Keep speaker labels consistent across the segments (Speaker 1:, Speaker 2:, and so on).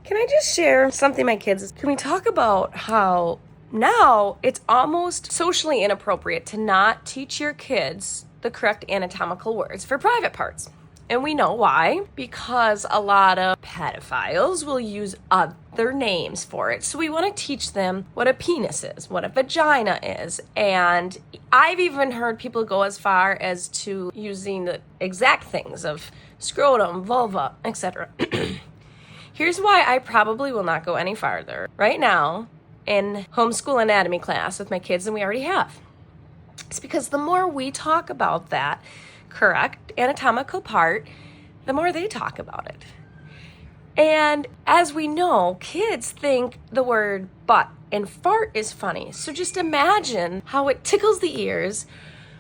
Speaker 1: Can I just share something my kids, can we talk about how now it's almost socially inappropriate to not teach your kids the correct anatomical words for private parts? And we know why, because a lot of pedophiles will use other names for it. So we want to teach them what a penis is, what a vagina is. And I've even heard people go as far as to using the exact things of scrotum, vulva, etc. Here's why I probably will not go any farther right now in homeschool anatomy class with my kids than we already have. It's because the more we talk about that correct anatomical part, the more they talk about it. And as we know, kids think the word butt and fart is funny. So just imagine how it tickles the ears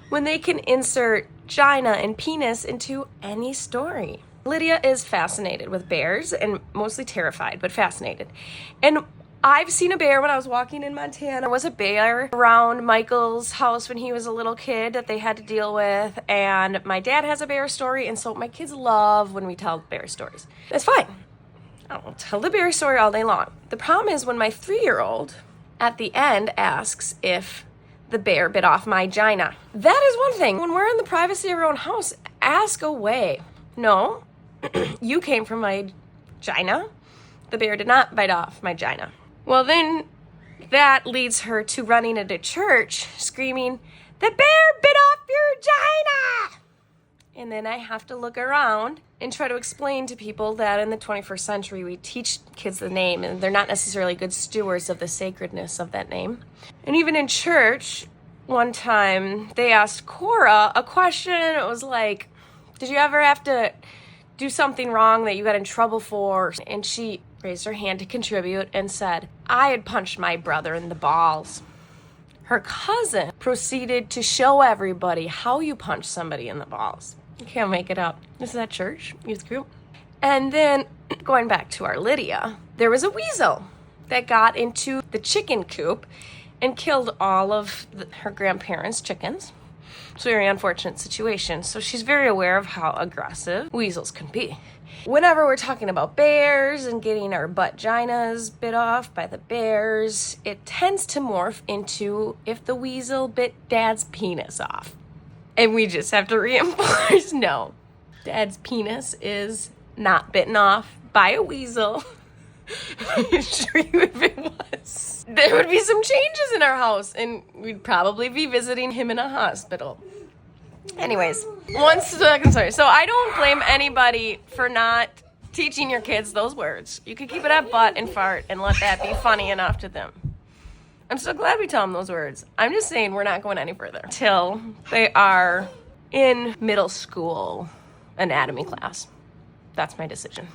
Speaker 1: when they can insert gina and penis into any story. Lydia is fascinated with bears and mostly terrified, but fascinated. And I've seen a bear when I was walking in Montana. There was a bear around Michael's house when he was a little kid that they had to deal with. And my dad has a bear story, and so my kids love when we tell bear stories. That's fine. I'll tell the bear story all day long. The problem is when my 3-year-old at the end asks if the bear bit off my gina. That is one thing. When we're in the privacy of our own house, ask away. No, you came from my gina. The bear did not bite off my gina. Well, then that leads her to running into church screaming, "The bear bit off your gina!" And then I have to look around and try to explain to people that in the 21st century we teach kids the name and they're not necessarily good stewards of the sacredness of that name. And even in church, one time they asked Cora a question. It was like, did you ever have to do something wrong that you got in trouble for? And she raised her hand to contribute and said, I had punched my brother in the balls. Her cousin proceeded to show everybody how you punch somebody in the balls. You can't make it up. This is at church, youth group. And then going back to our Lydia, there was a weasel that got into the chicken coop and killed all of her grandparents' chickens. It's a very unfortunate situation. So she's very aware of how aggressive weasels can be. Whenever we're talking about bears and getting our vaginas bit off by the bears, it tends to morph into if the weasel bit dad's penis off. And we just have to reinforce, no, dad's penis is not bitten off by a weasel. I assure you if it was, there would be some changes in our house and we'd probably be visiting him in a hospital. Anyways, one second story. So I don't blame anybody for not teaching your kids those words. You could keep it at butt and fart and let that be funny enough to them. I'm so glad we tell them those words. I'm just saying we're not going any further till they are in middle school anatomy class. That's my decision.